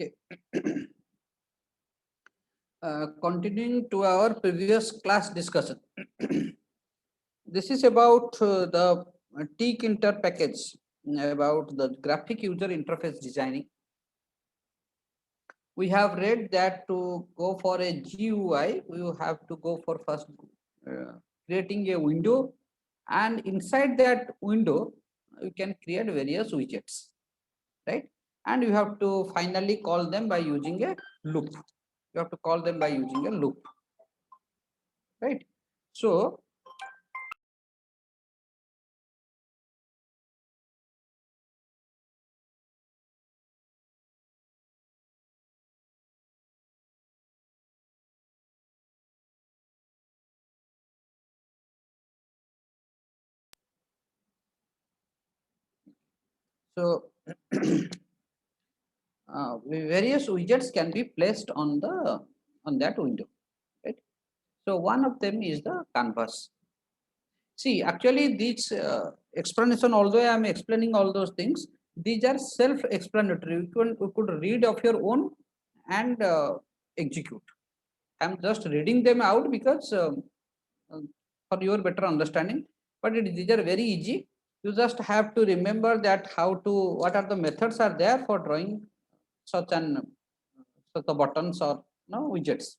Okay. Continuing to our previous class discussion. This is about the T-Inter package, about the graphic user interface designing. We have read that to go for a GUI, we have to go for first creating a window, and inside that window, you can create various widgets, right? And you have to finally call them by using a loop. You have to call them by using a loop, right? So So various widgets can be placed on that window, right? So one of them is the canvas. See, actually, this explanation, although I am explaining all those things, these are self-explanatory. You could read of your own and execute. I'm just reading them out because for your better understanding. But these are very easy. You just have to remember that what are the methods are there for drawing such the buttons or widgets.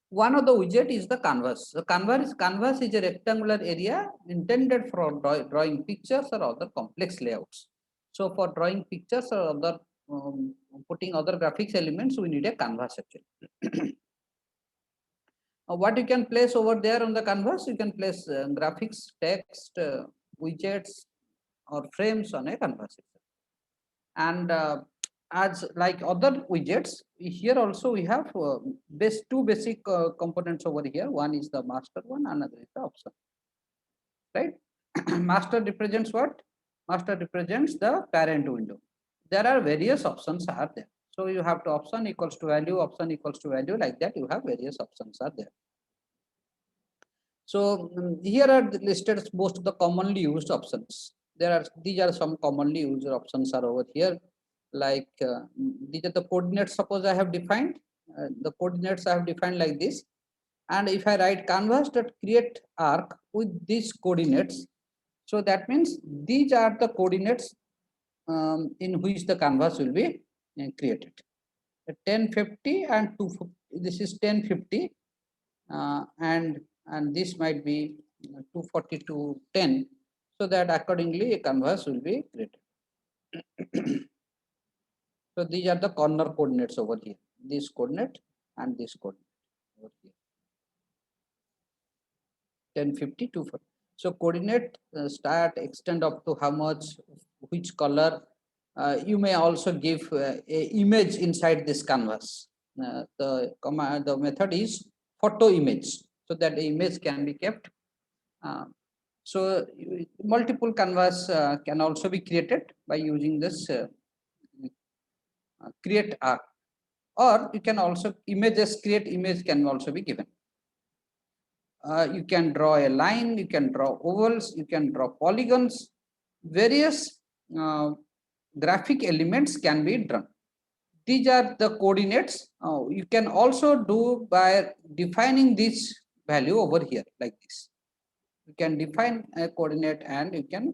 One of the widget is the canvas. The canvas is a rectangular area intended for drawing pictures or other complex layouts. So for drawing pictures or other putting other graphics elements, we need a canvas actually. What you can place over there on the canvas, you can place graphics, text, widgets, or frames on a canvas. And as like other widgets, here also we have two basic components over here. One is the master one, another is the option, right? Master represents what? Master represents the parent window. There are various options are there. So you have to option equals to value, option equals to value, like that you have various options are there. So here are listed most of the commonly used options. These are some commonly used options are over here. Like these are the coordinates. Suppose I have defined the coordinates I have defined like this, and if I write canvas dot create arc with these coordinates, so that means these are the coordinates in which the canvas will be created. 1050 and 250. This is 1050 and this might be 240 to 10, so that accordingly a canvas will be created. So these are the corner coordinates over here, this coordinate and this coordinate over here, 1050 to 40. So coordinate start extend up to how much, which color. You may also give a image inside this canvas. The method is photo image, so that the image can be kept. So multiple canvas can also be created by using this create arc, or you can also create image can also be given. You can draw a line, you can draw ovals, you can draw polygons, various graphic elements can be drawn. These are the coordinates. You can also do by defining this value over here like this. You can define a coordinate and you can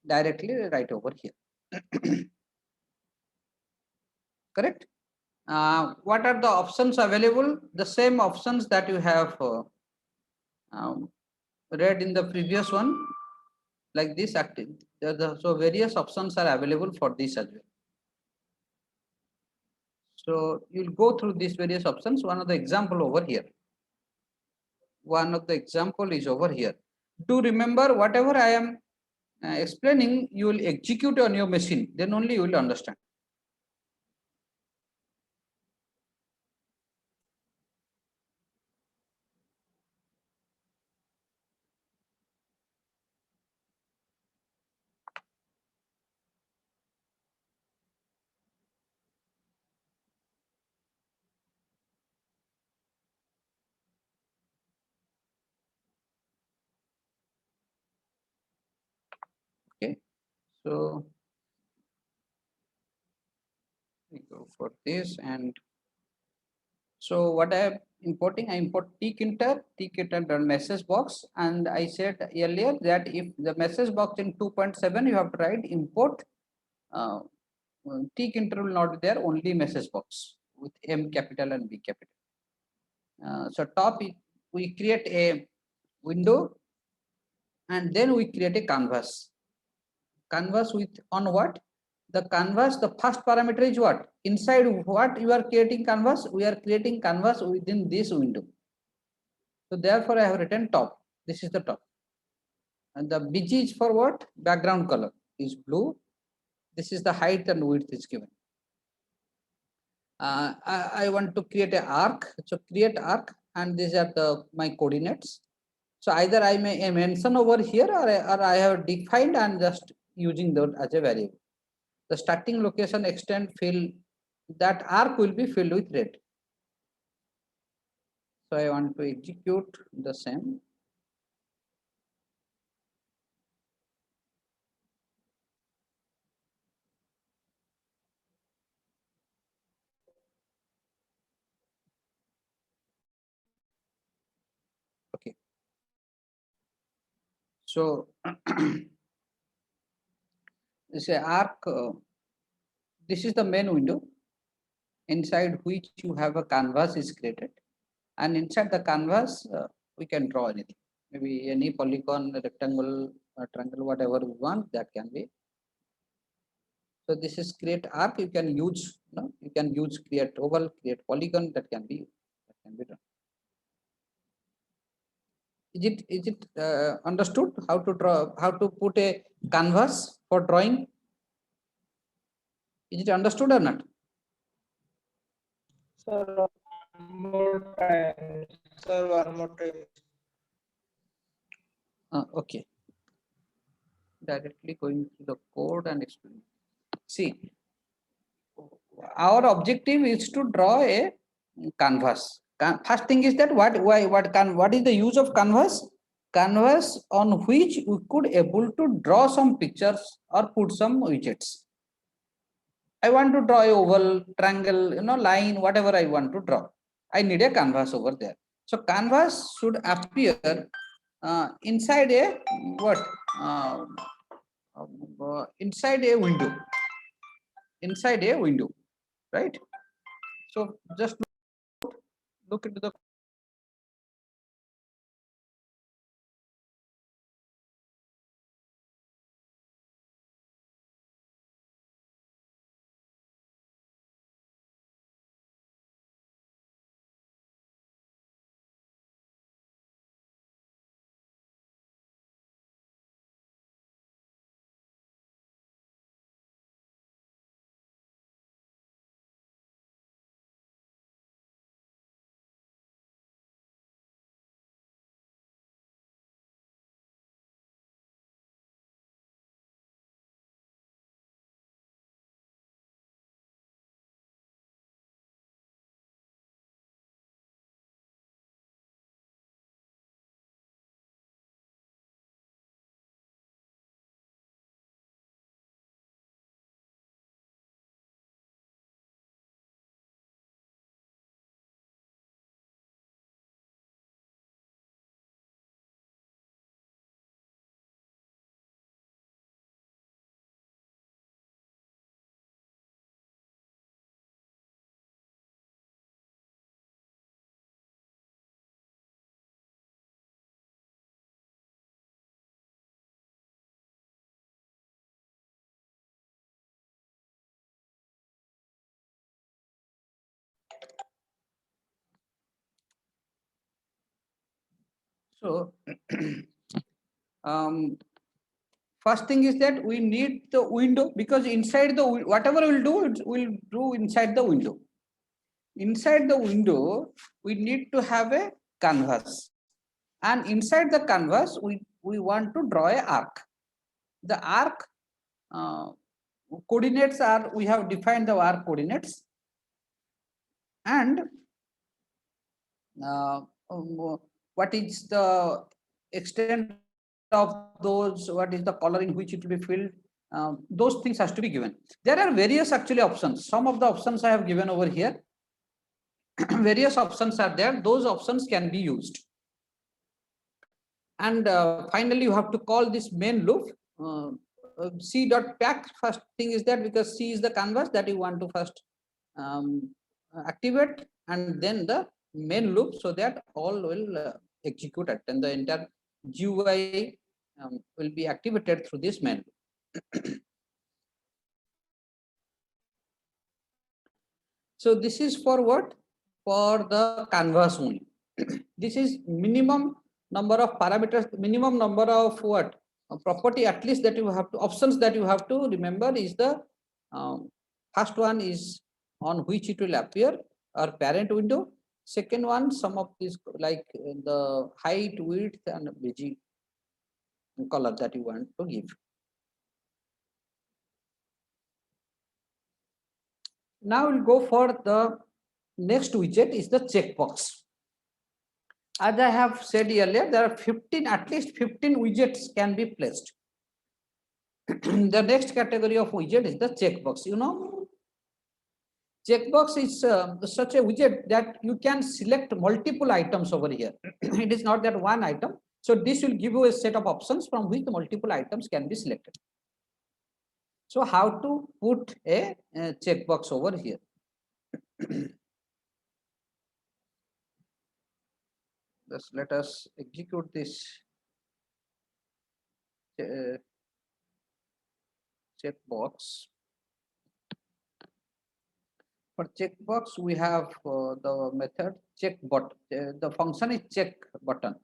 directly write over here. Correct? What are the options available? The same options that you have um, read in the previous one, like this active. So various options are available for this as well. So you'll go through these various options. One of the example over here. One of the example is over here. Do remember whatever I am explaining, you will execute on your machine. Then only you will understand. Okay. So We go for this, and so what I import tkinter dot message box, and I said earlier that if the message box in 2.7 you have to write import uh, tkinter will not be there, only message box with M capital and B capital. So top we create a window, and then we create a canvas. Canvas with on what? The canvas, the first parameter is what? Inside what you are creating canvas? We are creating canvas within this window. So therefore I have written top. This is the top. And the BG is for what? Background color is blue. This is the height and width is given. I want to create an arc. So create arc, and these are my coordinates. So either I may mention over here, or I have defined and just using that as a variable. The starting location extent fill, that arc will be filled with red. So I want to execute the same. Okay. So this is arc. This is the main window inside which you have a canvas is created, and inside the canvas we can draw anything, maybe any polygon, rectangle, triangle, whatever we want, that can be. So this is create arc. You can use, you can use create oval, create polygon. That can be done. Is it understood how to draw, how to put a canvas for drawing? Is it understood or not? Sir, one more time. Sir, one more time. Okay. Directly going to the code and explain. See, our objective is to draw a canvas. First thing is that what is the use of canvas? Canvas on which we could able to draw some pictures or put some widgets. I want to draw a oval, triangle, line, whatever I want to draw. I need a canvas over there. So canvas should appear inside a what? Inside a window. Inside a window, right? So just look into the. So first thing is that we need the window, because inside the whatever we'll do, we'll do inside the window. Inside the window, we need to have a canvas, and inside the canvas, we want to draw a arc. The arc coordinates are, we have defined the arc coordinates, and what is the extent of those, what is the color in which it will be filled, those things has to be given. There are various actually options. Some of the options I have given over here. Various options are there. Those options can be used. And finally, you have to call this main loop. C.pack first thing is that because C is the canvas that you want to first activate, and then the main loop, so that all will execute it, and the entire GUI will be activated through this main loop. So this is for what? For the canvas only. This is minimum number of parameters, minimum number of what? Property at least that you have to, options that you have to remember is the first one is on which it will appear, or parent window. Second one, some of these like the height, width, and bg color that you want to give. Now we'll go for the next widget is the checkbox. As I have said earlier, there are 15, at least 15 widgets can be placed. The next category of widget is the checkbox. You know, checkbox is such a widget that you can select multiple items over here. It is not that one item. So this will give you a set of options from which multiple items can be selected. So how to put a checkbox over here? Just let us execute this checkbox. For checkbox, we have the method check button. The function is check button.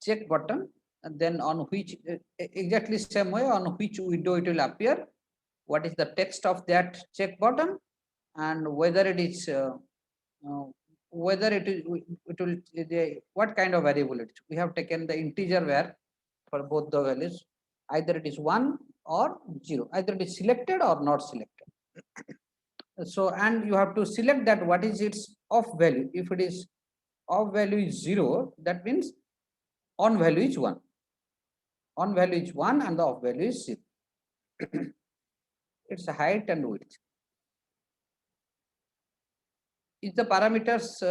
Check button, and then on which exactly same way on which window it will appear. What is the text of that check button, and whether it is whether it will what kind of variable it is. We have taken the integer var for both the values. Either it is 1 or 0. Either it is selected or not selected. So, and you have to select that what is its off value. If it is off value is 0, that means on value is 1. On value is 1 and the off value is 0. It's height and width. Is the parameters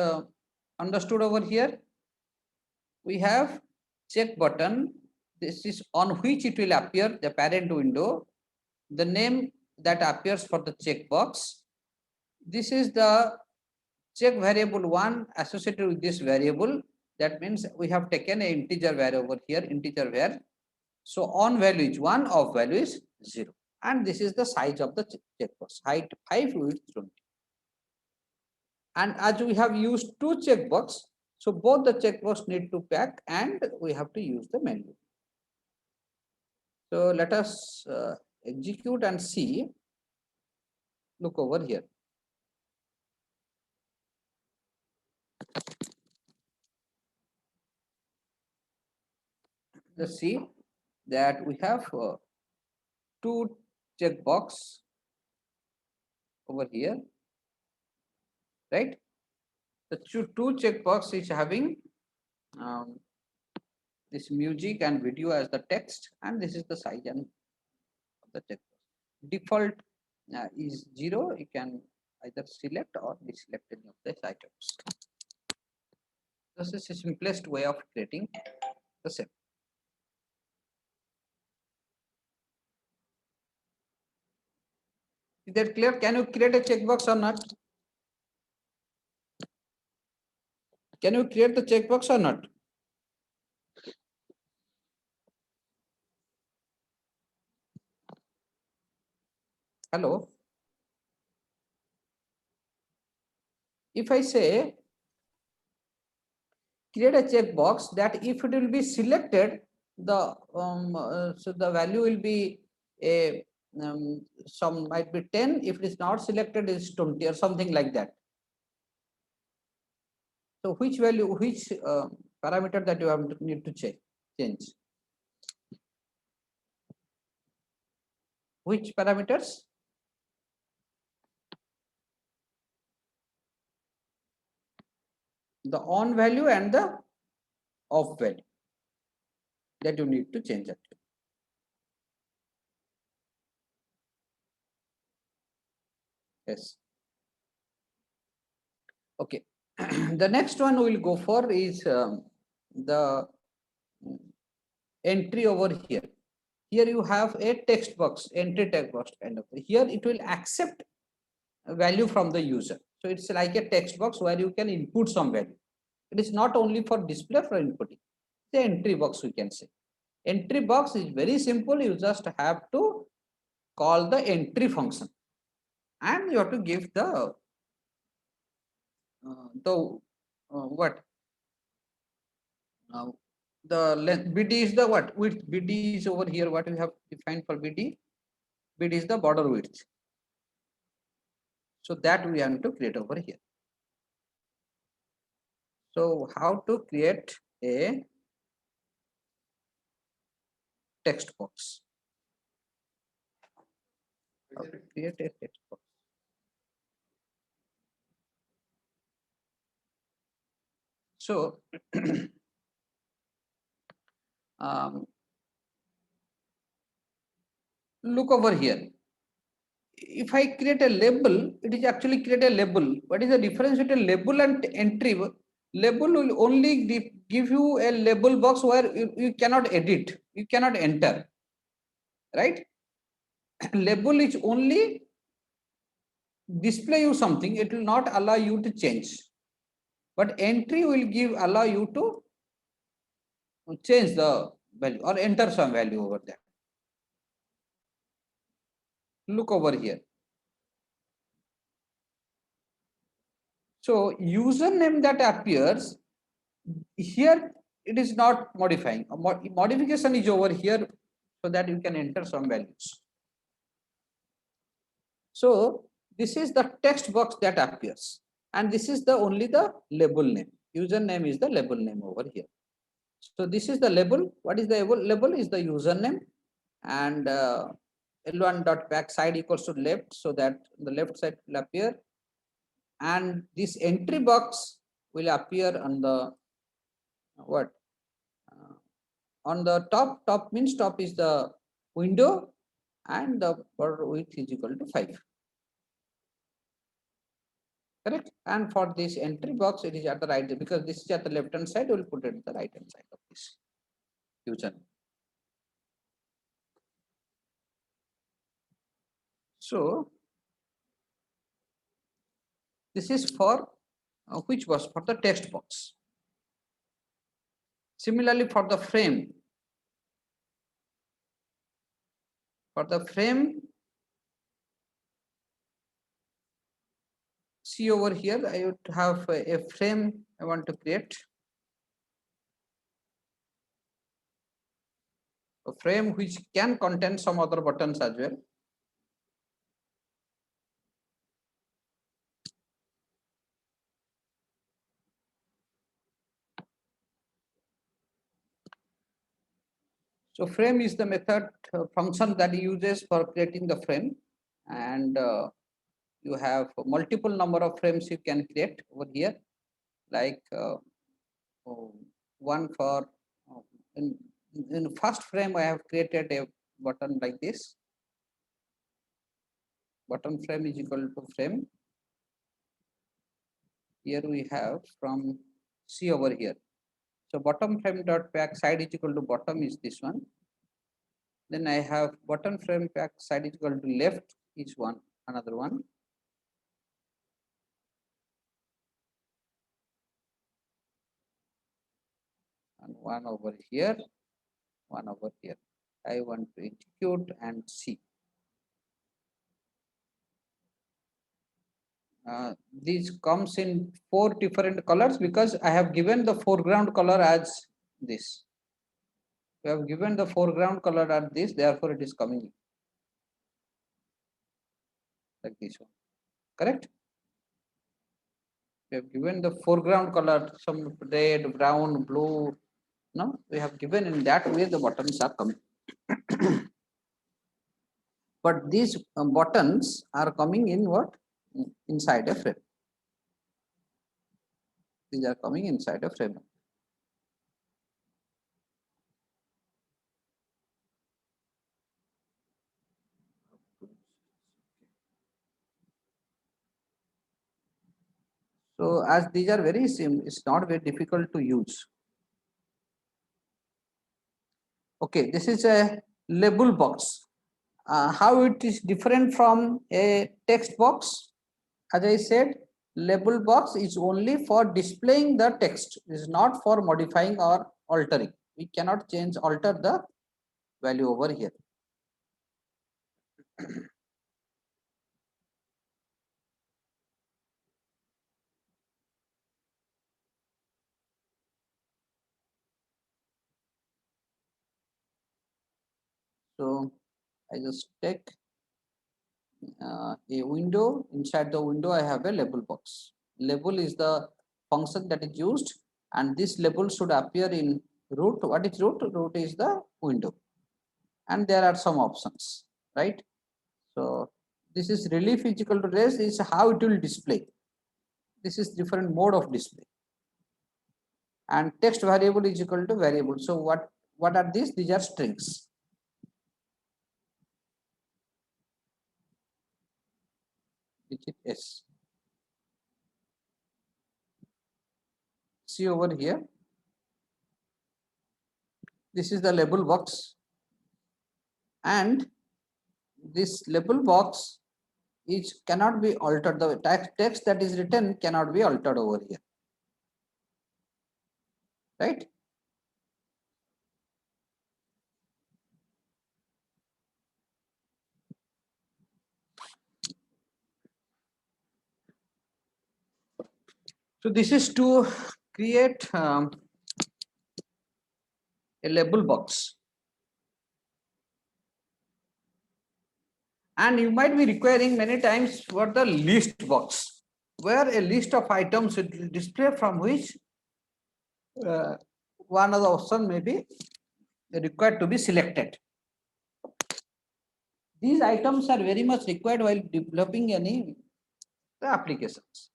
understood over here? We have check button. This is on which it will appear, the parent window, the name that appears for the checkbox. This is the check variable 1 associated with this variable. That means we have taken an integer variable here, integer var. So on value is 1, off value is 0. And this is the size of the checkbox, height 5, width 20. And as we have used two checkbox, so both the checkbox need to pack and we have to use the main loop. So let us execute and see. Look over here. Let's see that we have two checkbox over here, right? The two checkbox is having this music and video as the text, and this is the size and the checkbox. Default is 0. You can either select or deselect any of these items. This is the simplest way of creating the set. Is that clear? Can you create a checkbox or not? Can you create the checkbox or not? Hello. If I say create a checkbox that if it will be selected, the so the value will be a some might be 10. If it is not selected, is 20 or something like that. So which value, which parameter that you have to need to change? Which parameters? The on value and the off value that you need to change actually. Yes. Okay. The next one we will go for is the entry over here. Here you have a text box, entry text box kind of. Here it will accept a value from the user. So it's like a text box where you can input some value. It is not only for display, for inputting. The entry box we can say. Entry box is very simple. You just have to call the entry function, and you have to give the what the length. BD is the what width. BD is over here. What we have defined for BD? BD is the border width. So that we have to create over here. So how to create a text box? How to create a text box? So look over here. If I create a label, it is actually create a label. What is the difference between label and entry? Label will only give you a label box where you cannot edit, you cannot enter, right? Label is only display you something, it will not allow you to change. But entry will allow you to change the value or enter some value over there. Look over here. So username that appears here, it is not modifying. Modification is over here so that you can enter some values. So this is the text box that appears, and this is the only the label name. Username is the label name over here. So this is the label. What is the label? Is the username, and L1 dot backside equals to left, so that the left side will appear, and this entry box will appear on the what? On the top means top is the window, and the border width is equal to 5. Correct? And for this entry box, it is at the right, because this is at the left hand side, we will put it at the right hand side of this user. So this is for which was for the text box. Similarly, for the frame, see over here, I would have a frame I want to create. A frame which can contain some other buttons as well. So frame is the method function that uses for creating the frame, and you have multiple number of frames you can create over here, like one for in first frame I have created a button like this. Button frame is equal to frame. Here we have from C over here. So bottom frame dot back side is equal to bottom is this one. Then I have bottom frame back side is equal to left is one, another one. And one over here, one over here. I want to execute and see. These comes in 4 different colors because I have given the foreground color as this. We have given the foreground color as this, therefore it is coming like this one. Correct? We have given the foreground color, some red, brown, blue. No, we have given in that way the buttons are coming. But these buttons are coming in what? Inside a frame. These are coming inside a frame. So as these are very simple, it's not very difficult to use. Okay, this is a label box. How it is different from a text box? As I said, label box is only for displaying the text. It is not for modifying or altering. We cannot change, alter the value over here. So I just take a window. Inside the window, I have a label box. Label is the function that is used, and this label should appear in root. What is root? Root is the window, and there are some options, right? So this is relief is equal to rest is how it will display. This is different mode of display, and text variable is equal to variable. So what are these? These are strings. Digit S. See over here. This is the label box, and this label box is cannot be altered. The text that is written cannot be altered over here, right? So this is to create a label box, and you might be requiring many times for the list box, where a list of items will display from which one of the option may be required to be selected. These items are very much required while developing any applications.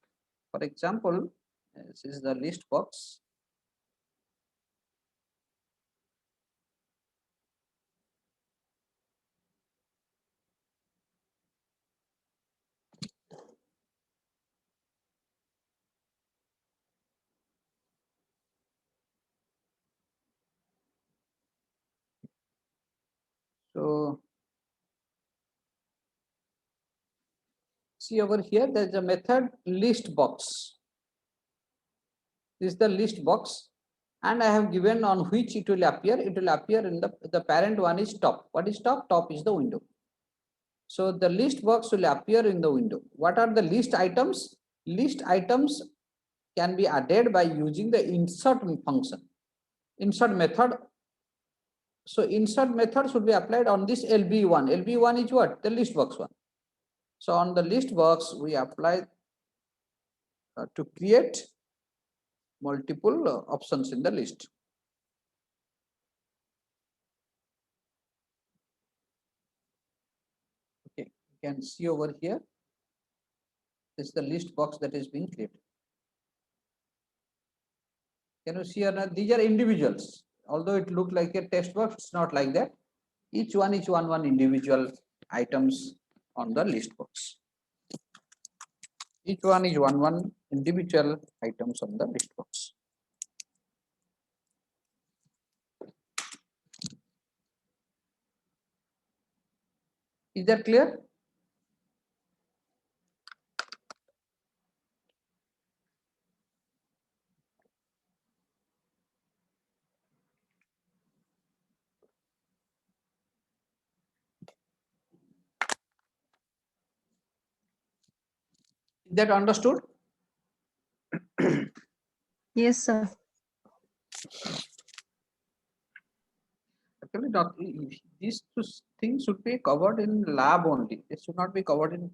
For example, this is the list box. So see over here, there is a method list box. This is the list box, and I have given on which it will appear. It will appear in the parent one is top. What is top? Top is the window. So the list box will appear in the window. What are the list items? List items can be added by using the insert function, insert method. So insert method should be applied on this LB1. LB1 is what? The list box one. So on the list box, we apply to create multiple options in the list. Okay, you can see over here. This is the list box that is being created. Can you see here? These are individuals. Although it looked like a text box, it's not like that. Each one is one individual items on the list box. Each one is one individual items on the list box. Is that clear? Is that understood? Yes, sir. Actually, these two things should be covered in lab only. They should not be covered in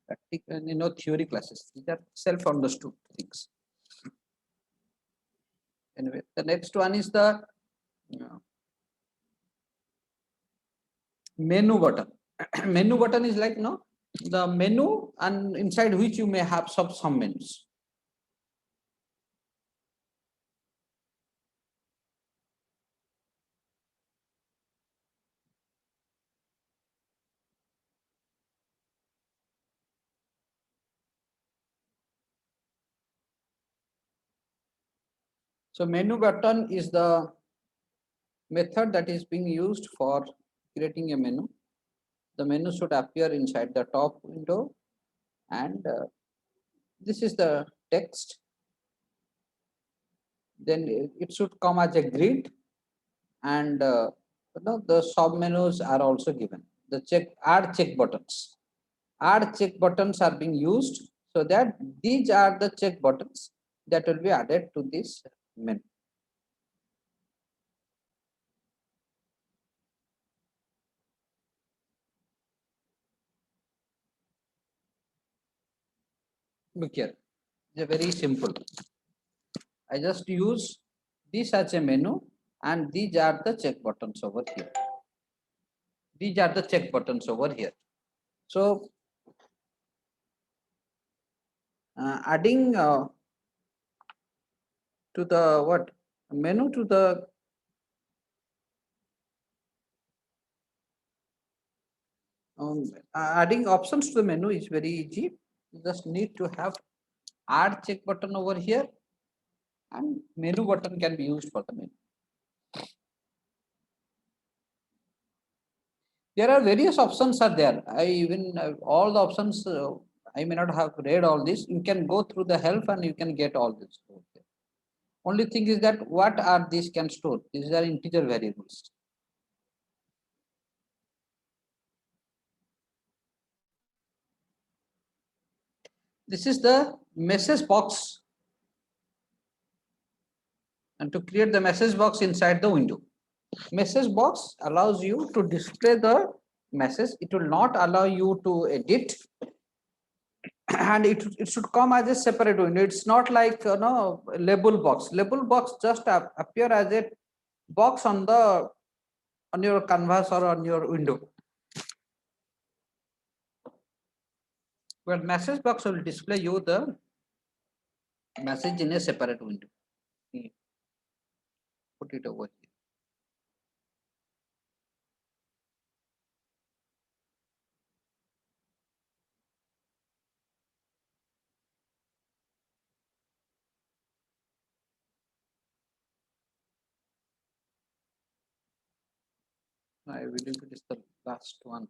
practical, theory classes. These are self-understood things. Anyway, the next one is the menu button. Menu button is like the menu, and inside which you may have some menus. So menu button is the method that is being used for creating a menu. The menu should appear inside the top window, and this is the text. Then it should come as a grid, and the sub menus are also given. The add check buttons. Add check buttons are being used, so that these are the check buttons that will be added to this menu. Look here, it's very simple. I just use this as a menu, and these are the check buttons over here. These are the check buttons over here. So adding to the what menu to the adding options to the menu is very easy. You just need to have add check button over here, and menu button can be used for the menu. There are various options are there. I even all the options I may not have read all this. You can go through the help and you can get all this. Okay. Only thing is that what are these can store? These are integer variables. This is the message box, and to create the message box inside the window. Message box allows you to display the message. It will not allow you to edit, and it should come as a separate window. It's not like no label box. Label box just appear as a box on your canvas or on your window. Well, message box will display you the message in a separate window. Put it over here. I believe it is the last one.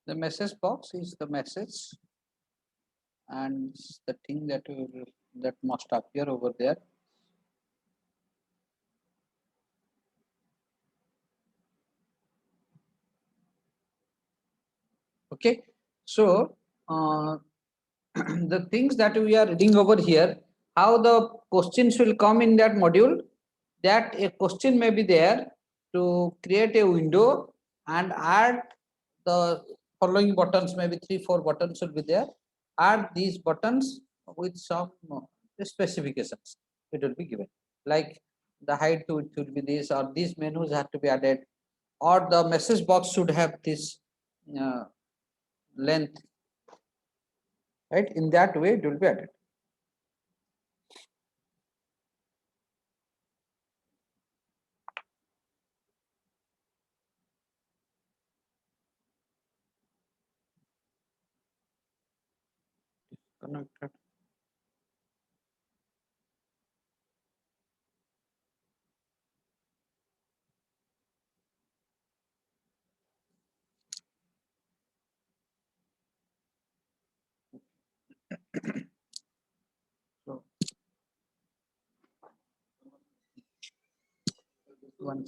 The message box is the message, and the thing that must appear over there. Okay, so the things that we are reading over here, how the questions will come in that module, that a question may be there to create a window and add the following buttons, maybe 3-4 buttons will be there. Add these buttons with some specifications. It will be given, like the height should be this, or these menus have to be added, or the message box should have this length, right? In that way, it will be added. Connected. So one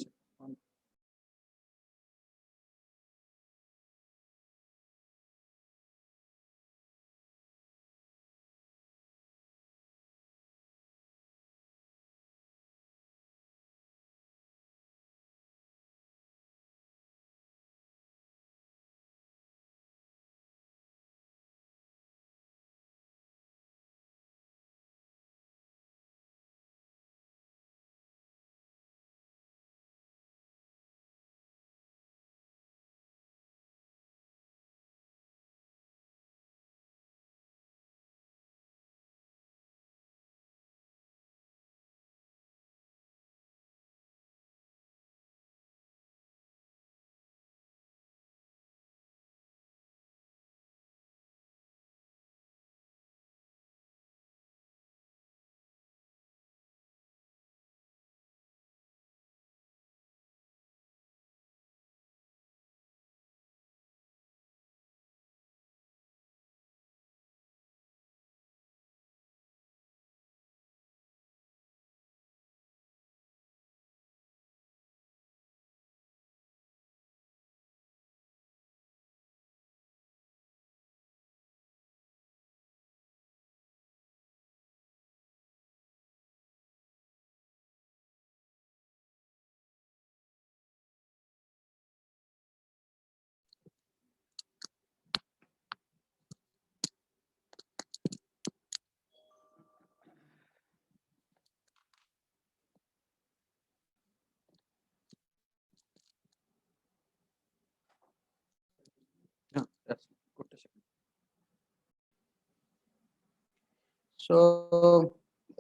So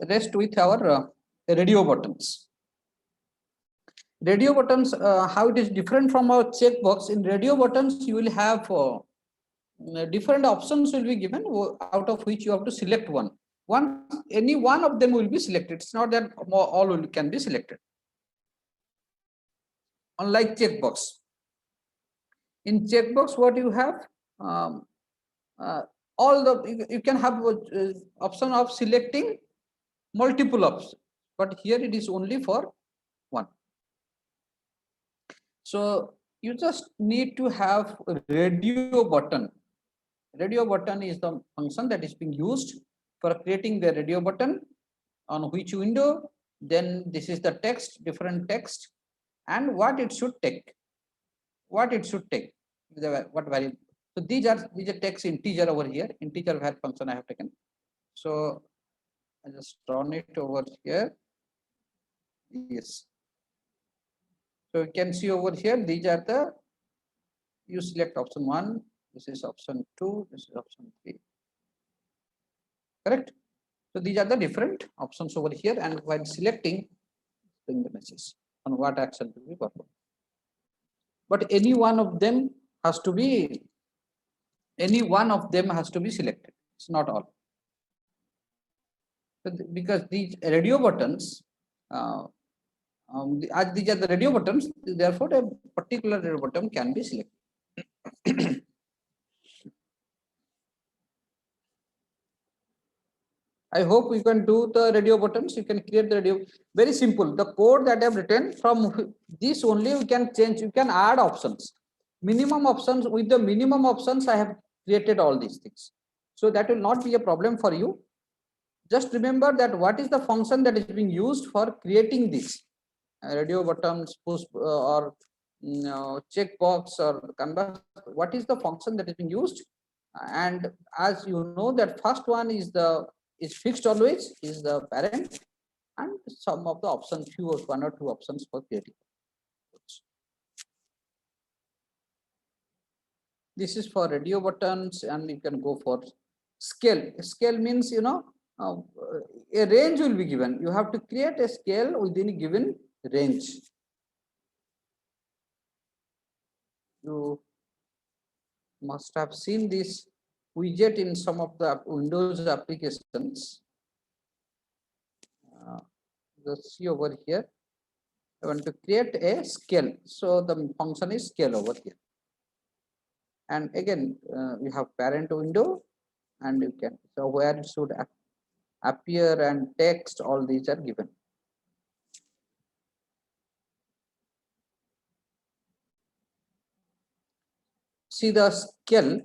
rest with our radio buttons. Radio buttons, how it is different from our checkbox. In radio buttons, you will have different options will be given, out of which you have to select one. Any one of them will be selected. It's not that all can be selected. Unlike checkbox. In checkbox, what you have, all the you can have option of selecting multiple options, but here it is only for one. So you just need to have a radio button. Radio button is the function that is being used for creating the radio button on which window. Then this is the text, different text, and what it should take. What it should take, what variable. So these are text integer over here. Integer var function I have taken. So I just run it over here. Yes. So you can see over here, these are the, you select option 1, this is option 2, this is option 3. Correct? So these are the different options over here, and while selecting, bring the message on what action to be performed. But any one of them has to be selected. It's not all. So because these radio buttons, as these are the radio buttons, therefore a particular radio button can be selected. I hope you can do the radio buttons. You can create the radio. Very simple. The code that I have written, from this only you can change. You can add options. Minimum options. With the minimum options, I have created all these things. So that will not be a problem for you. Just remember that what is the function that is being used for creating this radio buttons, push or checkbox or canvas. What is the function that is being used? And as you know, that first one is fixed always, is the parent, and some of the options, few or one or two options for creating. This is for radio buttons, and you can go for scale. Scale means, a range will be given. You have to create a scale within a given range. You must have seen this widget in some of the Windows applications. Let's see over here. I want to create a scale. So the function is scale over here. And again, you have parent window, and you can, so where it should appear and text, all these are given. See the scale.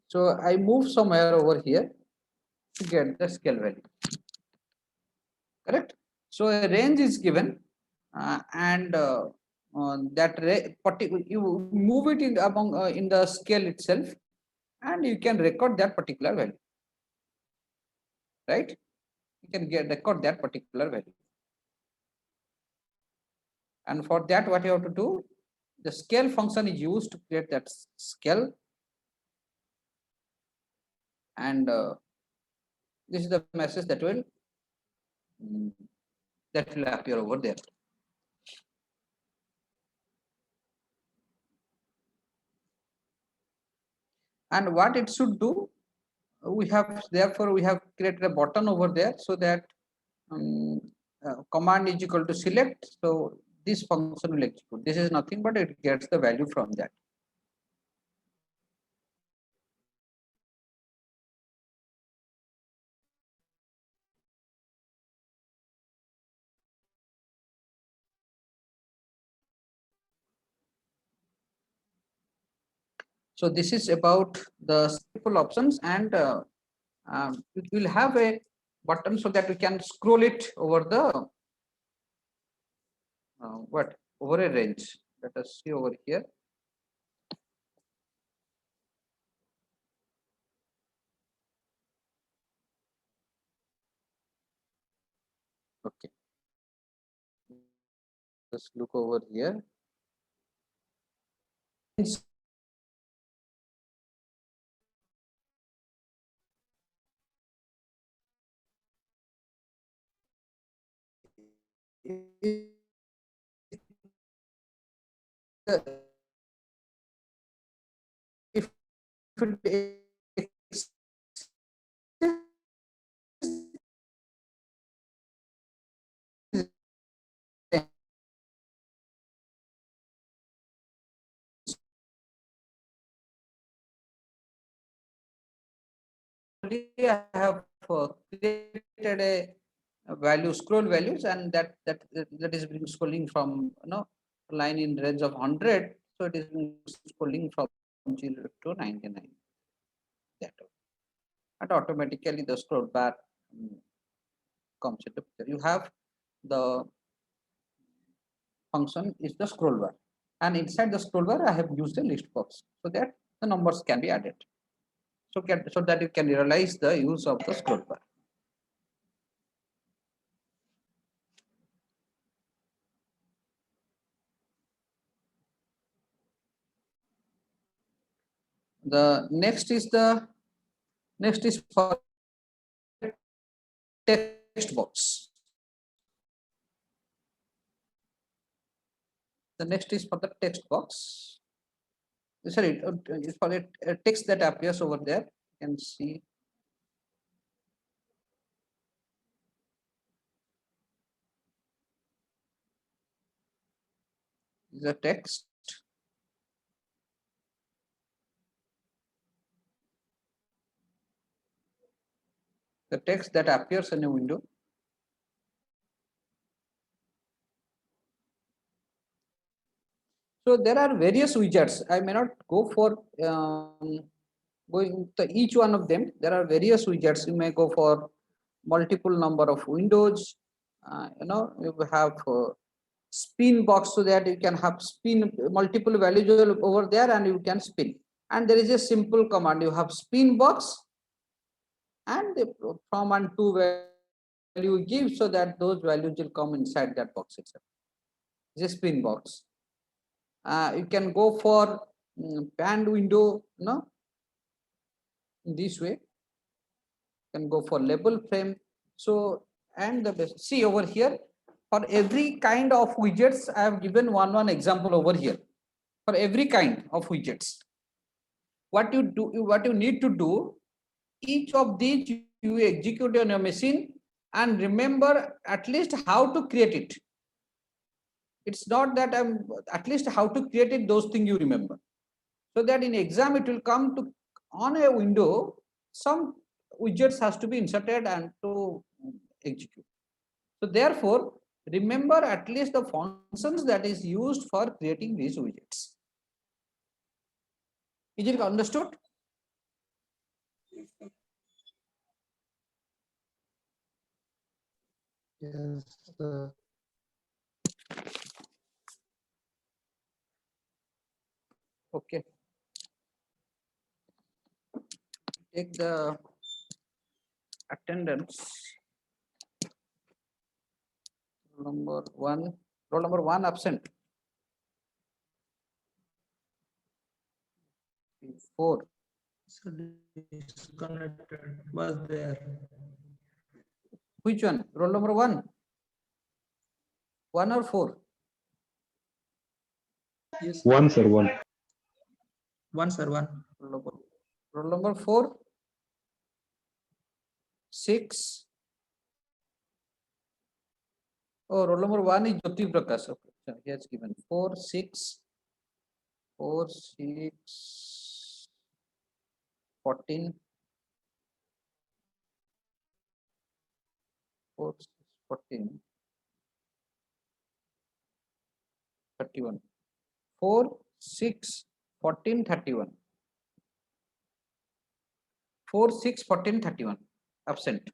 So I move somewhere over here to get the scale value. Correct? So a range is given, and you move it in among in the scale itself, and you can record that particular value. Right? You can record that particular value. And for that, what you have to do, the scale function is used to create that scale. And this is the message that will appear over there. And what it should do, we have created a button over there, so that command is equal to select. So this function will execute. This is nothing but it gets the value from that. So this is about the simple options, and it will have a button so that we can scroll it over the over a range. Let us see over here. Okay. Let's look over here. if it I have created a value, scroll values, and that is being scrolling from line in range of 100. So it is being scrolling from 0 to 99. That and automatically the scroll bar comes into picture. You have the function is the scroll bar, and inside the scroll bar I have used a list box so that the numbers can be added. So that you can realize the use of the scroll bar. The next is for text box. The next is for the text box. Sorry, it's for a text that appears over there. You can see the text. The text that appears in a window. So there are various widgets. I may not go for going to each one of them. There are various widgets. You may go for multiple number of windows. You have spin box so that you can have spin multiple values over there and you can spin. And there is a simple command. You have spin box and from and to value give so that those values will come inside that box itself. It's a spin box. You can go for panned window, in this way. You can go for label frame. So, and the best, see over here, for every kind of widgets, I have given one example over here. For every kind of widgets, what you need to do, each of these you execute on your machine and remember at least how to create it. It's not that at least how to create it, those things you remember. So that in exam it will come to on a window, some widgets has to be inserted and to execute. So therefore, remember at least the functions that is used for creating these widgets. Is it understood? Yes. Okay. Take the attendance. Roll number one absent. 4. So disconnected was there. Which one? Roll number 1? 1 or 4? Yes. One, sir, one. One, sir, one. Roll number 4? 6. Oh, roll number 1 is Jyoti Prakash. Okay, so he has given 4, 6, 4, 6, 14, 4, 6, 14, 31. 4, 6, 14, 31. 4, 6, 14, 31. Absent.